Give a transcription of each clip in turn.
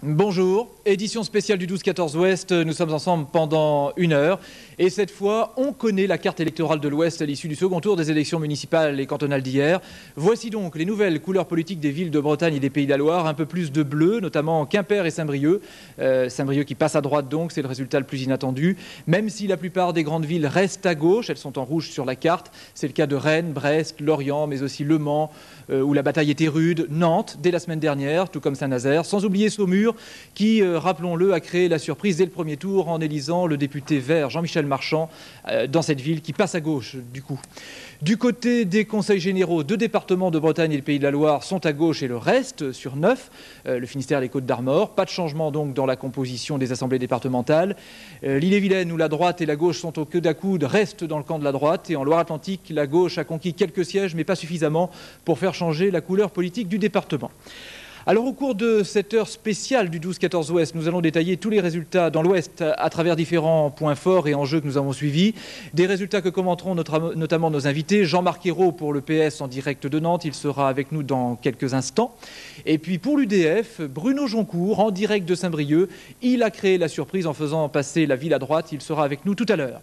Bonjour, édition spéciale du 12-14 Ouest, nous sommes ensemble pendant 1 heure et cette fois on connaît la carte électorale de l'Ouest à l'issue du second tour des élections municipales et cantonales d'hier. Voici donc les nouvelles couleurs politiques des villes de Bretagne et des Pays de la Loire, un peu plus de bleu, notamment Quimper et Saint-Brieuc. Saint-Brieuc qui passe à droite donc, c'est le résultat le plus inattendu, même si la plupart des grandes villes restent à gauche, elles sont en rouge sur la carte. C'est le cas de Rennes, Brest, Lorient, mais aussi Le Mans, où la bataille était rude, Nantes dès la semaine dernière, tout comme Saint-Nazaire, sans oublier Saumur, qui, rappelons-le, a créé la surprise dès le premier tour en élisant le député vert Jean-Michel Marchand dans cette ville qui passe à gauche du coup. Du côté des conseils généraux, 2 départements de Bretagne et le Pays de la Loire sont à gauche et le reste sur 9, le Finistère et les Côtes-d'Armor. Pas de changement donc dans la composition des assemblées départementales. L'Ille-et-Vilaine où la droite et la gauche sont au coude à coude restent dans le camp de la droite et en Loire-Atlantique, la gauche a conquis quelques sièges mais pas suffisamment pour faire changer la couleur politique du département. Alors au cours de cette heure spéciale du 12-14 Ouest, nous allons détailler tous les résultats dans l'Ouest à travers différents points forts et enjeux que nous avons suivis. Des résultats que commenteront notamment nos invités. Jean-Marc Ayrault pour le PS en direct de Nantes, il sera avec nous dans quelques instants. Et puis pour l'UDF, Bruno Joncourt en direct de Saint-Brieuc. Il a créé la surprise en faisant passer la ville à droite, il sera avec nous tout à l'heure.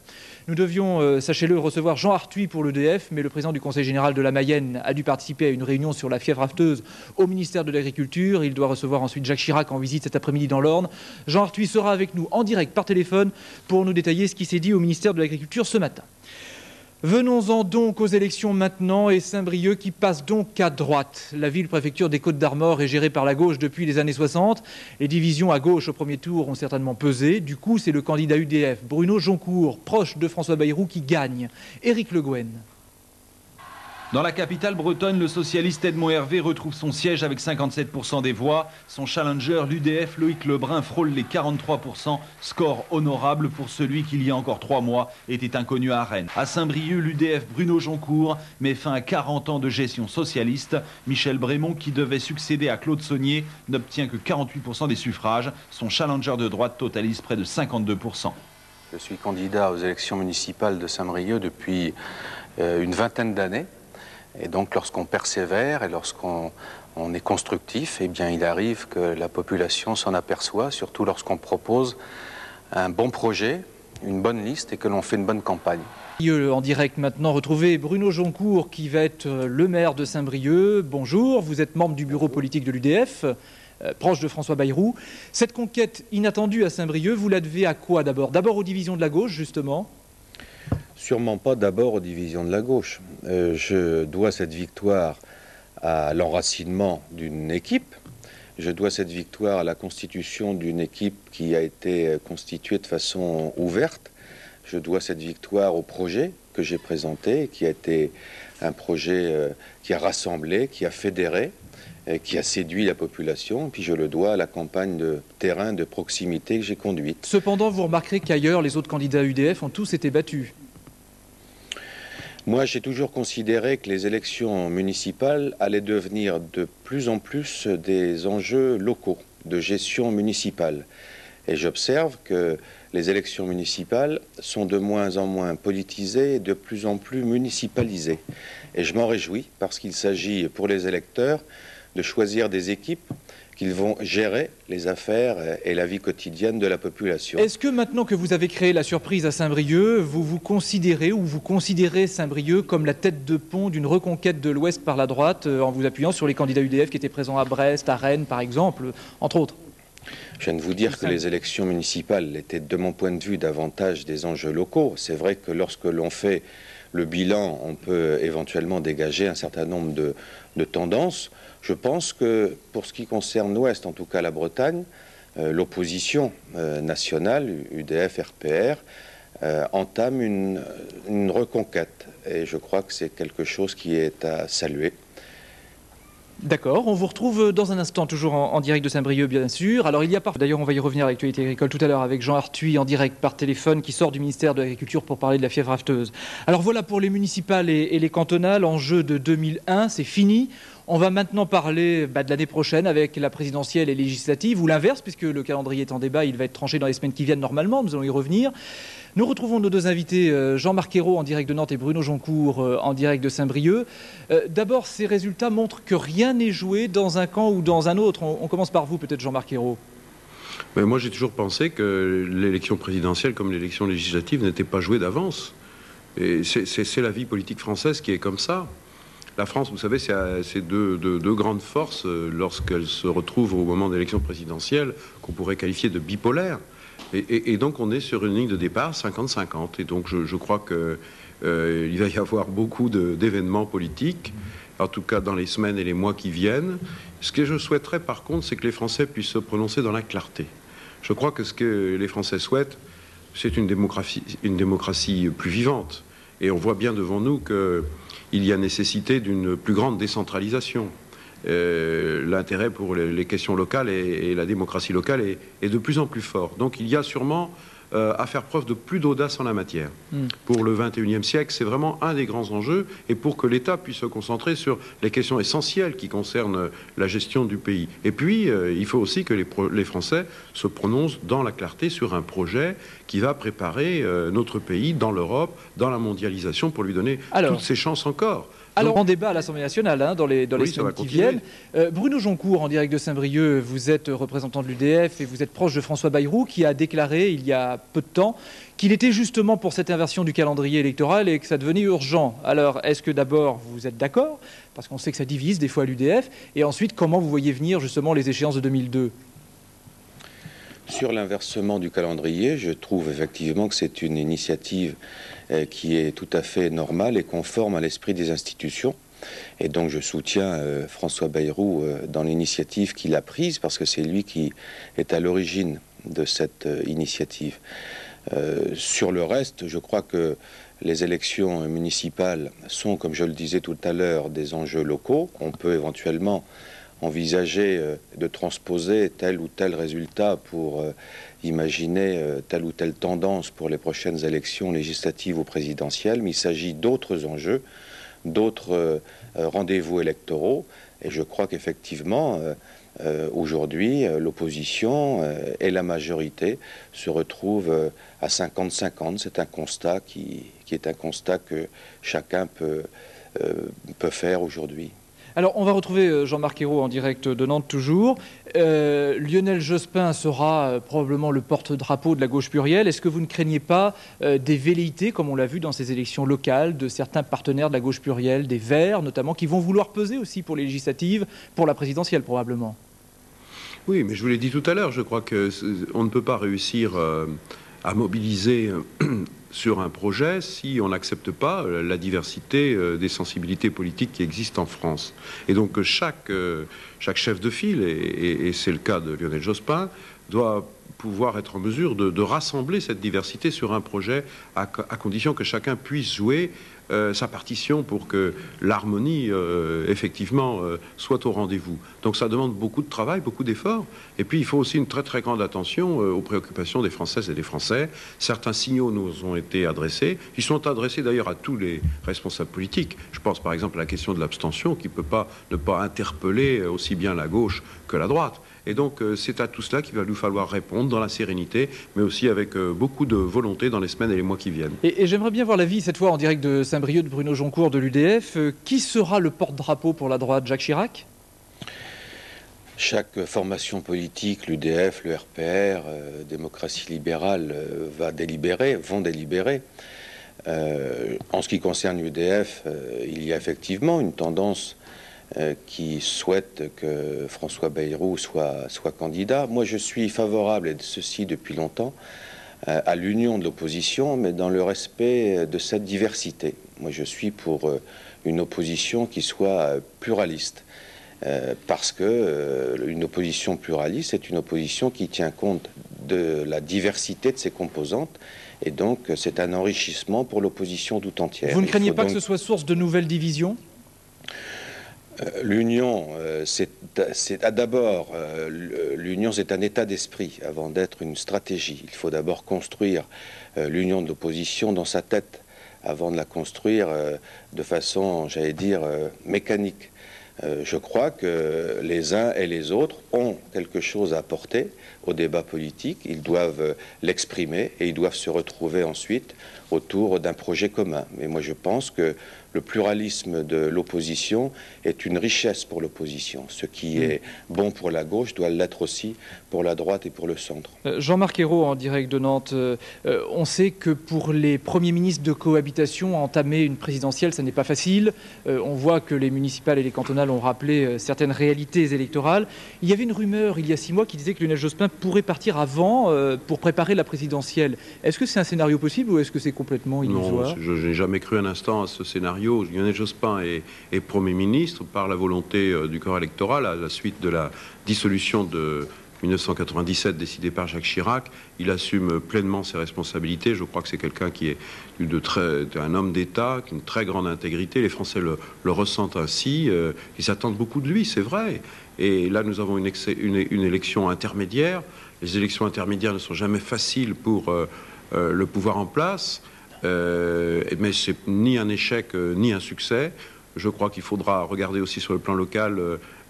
Nous devions, sachez-le, recevoir Jean Arthuis pour l'EDF, mais le président du Conseil général de la Mayenne a dû participer à une réunion sur la fièvre afteuse au ministère de l'Agriculture. Il doit recevoir ensuite Jacques Chirac en visite cet après-midi dans l'Orne. Jean Arthuis sera avec nous en direct par téléphone pour nous détailler ce qui s'est dit au ministère de l'Agriculture ce matin. Venons-en donc aux élections maintenant et Saint-Brieuc qui passe donc à droite. La ville-préfecture des Côtes-d'Armor est gérée par la gauche depuis les années 60. Les divisions à gauche au premier tour ont certainement pesé. Du coup, c'est le candidat UDF, Bruno Joncourt, proche de François Bayrou, qui gagne. Éric Le Gouen. Dans la capitale bretonne, le socialiste Edmond Hervé retrouve son siège avec 57% des voix. Son challenger, l'UDF, Loïc Lebrun, frôle les 43%. Score honorable pour celui qui, il y a encore 3 mois, était inconnu à Rennes. À Saint-Brieuc, l'UDF Bruno Joncourt met fin à 40 ans de gestion socialiste. Michel Brémond, qui devait succéder à Claude Saunier, n'obtient que 48% des suffrages. Son challenger de droite totalise près de 52%. Je suis candidat aux élections municipales de Saint-Brieuc depuis une vingtaine d'années. Et donc lorsqu'on persévère et lorsqu'on est constructif, eh bien, il arrive que la population s'en aperçoit, surtout lorsqu'on propose un bon projet, une bonne liste et que l'on fait une bonne campagne. En direct maintenant, retrouvez Bruno Joncourt qui va être le maire de Saint-Brieuc. Bonjour, vous êtes membre du bureau politique de l'UDF, proche de François Bayrou. Cette conquête inattendue à Saint-Brieuc, vous la devez à quoi d'abord? D'abord aux divisions de la gauche, justement? Sûrement pas d'abord aux divisions de la gauche. Je dois cette victoire à l'enracinement d'une équipe. Je dois cette victoire à la constitution d'une équipe qui a été constituée de façon ouverte. Je dois cette victoire au projet que j'ai présenté, qui a été un projet qui a rassemblé, qui a fédéré, qui a séduit la population. Puis je le dois à la campagne de terrain de proximité que j'ai conduite. Cependant, vous remarquerez qu'ailleurs, les autres candidats UDF ont tous été battus. Moi, j'ai toujours considéré que les élections municipales allaient devenir de plus en plus des enjeux locaux, de gestion municipale. Et j'observe que les élections municipales sont de moins en moins politisées et de plus en plus municipalisées. Et je m'en réjouis parce qu'il s'agit pour les électeurs de choisir des équipes qu'ils vont gérer les affaires et la vie quotidienne de la population. Est-ce que maintenant que vous avez créé la surprise à Saint-Brieuc, vous considérez Saint-Brieuc comme la tête de pont d'une reconquête de l'Ouest par la droite, en vous appuyant sur les candidats UDF qui étaient présents à Brest, à Rennes par exemple, entre autres? Je viens de vous dire que les élections municipales étaient, de mon point de vue, davantage des enjeux locaux. C'est vrai que lorsque l'on fait le bilan, on peut éventuellement dégager un certain nombre de tendances. Je pense que pour ce qui concerne l'Ouest, en tout cas la Bretagne, l'opposition nationale, UDF-RPR, entame une reconquête. Et je crois que c'est quelque chose qui est à saluer. D'accord, on vous retrouve dans un instant, toujours en direct de Saint-Brieuc, bien sûr. Alors, il y a pas... D'ailleurs, on va y revenir à l'actualité agricole tout à l'heure avec Jean Arthuis en direct par téléphone qui sort du ministère de l'Agriculture pour parler de la fièvre afteuse. Alors voilà pour les municipales et les cantonales. Enjeu de 2001, c'est fini. On va maintenant parler de l'année prochaine avec la présidentielle et législative, ou l'inverse, puisque le calendrier est en débat, il va être tranché dans les semaines qui viennent normalement, nous allons y revenir. Nous retrouvons nos 2 invités, Jean-Marc Ayrault en direct de Nantes et Bruno Joncourt en direct de Saint-Brieuc. D'abord, ces résultats montrent que rien n'est joué dans un camp ou dans un autre. On commence par vous peut-être, Jean-Marc Ayrault. Mais moi, j'ai toujours pensé que l'élection présidentielle, comme l'élection législative, n'était pas jouée d'avance. Et c'est la vie politique française qui est comme ça. La France, vous savez, c'est deux grandes forces lorsqu'elles se retrouvent au moment d'élections présidentielles qu'on pourrait qualifier de bipolaires. Et donc, on est sur une ligne de départ 50-50. Et donc, je crois que il va y avoir beaucoup d'événements politiques, en tout cas dans les semaines et les mois qui viennent. Ce que je souhaiterais, par contre, c'est que les Français puissent se prononcer dans la clarté. Je crois que ce que les Français souhaitent, c'est une démocratie plus vivante. Et on voit bien devant nous qu'il y a nécessité d'une plus grande décentralisation. L'intérêt pour les questions locales et la démocratie locale est de plus en plus fort. Donc il y a sûrement à faire preuve de plus d'audace en la matière. Pour le XXIe siècle, c'est vraiment un des grands enjeux, et pour que l'État puisse se concentrer sur les questions essentielles qui concernent la gestion du pays. Et puis, il faut aussi que les Français se prononcent dans la clarté sur un projet qui va préparer notre pays dans l'Europe, dans la mondialisation, pour lui donner toutes ses chances encore. Alors, en débat à l'Assemblée nationale, dans les semaines qui viennent. Bruno Joncourt, en direct de Saint-Brieuc, vous êtes représentant de l'UDF et vous êtes proche de François Bayrou, qui a déclaré il y a peu de temps qu'il était justement pour cette inversion du calendrier électoral et que ça devenait urgent. Alors, est-ce que d'abord vous êtes d'accord, parce qu'on sait que ça divise des fois l'UDF, et ensuite, comment vous voyez venir justement les échéances de 2002 ? Sur l'inversement du calendrier, je trouve effectivement que c'est une initiative qui est tout à fait normale et conforme à l'esprit des institutions. Et donc je soutiens François Bayrou dans l'initiative qu'il a prise, parce que c'est lui qui est à l'origine de cette initiative. Sur le reste, je crois que les élections municipales sont, comme je le disais tout à l'heure, des enjeux locaux. On peut éventuellement envisager de transposer tel ou tel résultat pour imaginer telle ou telle tendance pour les prochaines élections législatives ou présidentielles, mais il s'agit d'autres enjeux, d'autres rendez-vous électoraux, et je crois qu'effectivement, aujourd'hui, l'opposition et la majorité se retrouvent à 50-50. C'est un constat qui est un constat que chacun peut faire aujourd'hui. Alors, on va retrouver Jean-Marc Ayrault en direct de Nantes toujours. Lionel Jospin sera probablement le porte-drapeau de la gauche plurielle. Est-ce que vous ne craignez pas des velléités, comme on l'a vu dans ces élections locales, de certains partenaires de la gauche plurielle, des Verts notamment, qui vont vouloir peser aussi pour les législatives, pour la présidentielle probablement ? Oui, mais je vous l'ai dit tout à l'heure, je crois qu'on ne peut pas réussir à mobiliser sur un projet si on n'accepte pas la diversité des sensibilités politiques qui existent en France. Et donc chaque chef de file, et c'est le cas de Lionel Jospin, doit pouvoir être en mesure de rassembler cette diversité sur un projet à condition que chacun puisse jouer sa partition pour que l'harmonie, effectivement, soit au rendez-vous. Donc ça demande beaucoup de travail, beaucoup d'efforts. Et puis il faut aussi une très très grande attention aux préoccupations des Françaises et des Français. Certains signaux nous ont été adressés. Ils sont adressés d'ailleurs à tous les responsables politiques. Je pense par exemple à la question de l'abstention qui ne peut pas ne pas interpeller aussi bien la gauche que la droite. Et donc, c'est à tout cela qu'il va nous falloir répondre dans la sérénité, mais aussi avec beaucoup de volonté dans les semaines et les mois qui viennent. Et j'aimerais bien voir l'avis, cette fois en direct de Saint-Brieuc, de Bruno Joncourt de l'UDF. Qui sera le porte-drapeau pour la droite, Jacques Chirac ? Chaque formation politique, l'UDF, le RPR, Démocratie libérale, vont délibérer. En ce qui concerne l'UDF, il y a effectivement une tendance qui souhaite que François Bayrou soit candidat. Moi, je suis favorable, et de ceci depuis longtemps, à l'union de l'opposition, mais dans le respect de cette diversité. Moi, je suis pour une opposition qui soit pluraliste, parce que une opposition pluraliste, c'est une opposition qui tient compte de la diversité de ses composantes, et donc c'est un enrichissement pour l'opposition tout entière. Vous ne craignez pas que ce soit source de nouvelles divisions ? L'union, d'abord, l'union, c'est un état d'esprit avant d'être une stratégie. Il faut d'abord construire l'union de l'opposition dans sa tête avant de la construire de façon, j'allais dire, mécanique. Je crois que les uns et les autres ont quelque chose à apporter au débat politique. Ils doivent l'exprimer et ils doivent se retrouver ensuite autour d'un projet commun. Mais moi, je pense que le pluralisme de l'opposition est une richesse pour l'opposition. Ce qui est bon pour la gauche doit l'être aussi pour la droite et pour le centre. Jean-Marc Ayrault, en direct de Nantes, on sait que pour les premiers ministres de cohabitation, entamer une présidentielle, ça n'est pas facile. On voit que les municipales et les cantonales ont rappelé certaines réalités électorales. Il y avait une rumeur il y a 6 mois qui disait que Lionel Jospin pourrait partir avant pour préparer la présidentielle. Est-ce que c'est un scénario possible ou est-ce que c'est complètement illusoire? Non, je n'ai jamais cru un instant à ce scénario. Lionel Jospin est Premier ministre par la volonté du corps électoral à la suite de la dissolution de 1997 décidée par Jacques Chirac. Il assume pleinement ses responsabilités. Je crois que c'est quelqu'un qui est un homme d'État, qui a une très grande intégrité. Les Français le ressentent ainsi. Ils attendent beaucoup de lui, c'est vrai. Et là, nous avons une élection intermédiaire. Les élections intermédiaires ne sont jamais faciles pour le pouvoir en place. Mais c'est ni un échec ni un succès. Je crois qu'il faudra regarder aussi sur le plan local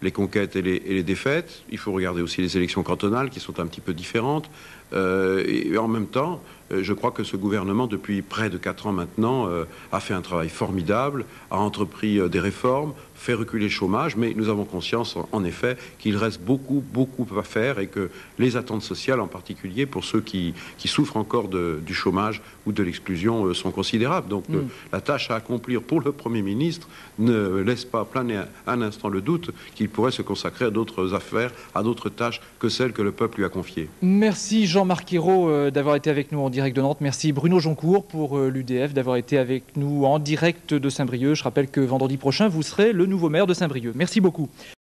les conquêtes et les défaites. Il faut regarder aussi les élections cantonales qui sont un petit peu différentes. Et en même temps, je crois que ce gouvernement, depuis près de 4 ans maintenant, a fait un travail formidable, a entrepris des réformes, fait reculer le chômage, mais nous avons conscience, en effet, qu'il reste beaucoup à faire et que les attentes sociales, en particulier pour ceux qui souffrent encore du chômage ou de l'exclusion, sont considérables. Donc la tâche à accomplir pour le Premier ministre ne laisse pas planer un instant le doute qu'il pourrait se consacrer à d'autres affaires, à d'autres tâches que celles que le peuple lui a confiées. Merci Jean-Marc Ayrault d'avoir été avec nous en direct de Nantes. Merci Bruno Joncourt pour l'UDF d'avoir été avec nous en direct de Saint-Brieuc. Je rappelle que vendredi prochain, vous serez le nouveau maire de Saint-Brieuc. Merci beaucoup.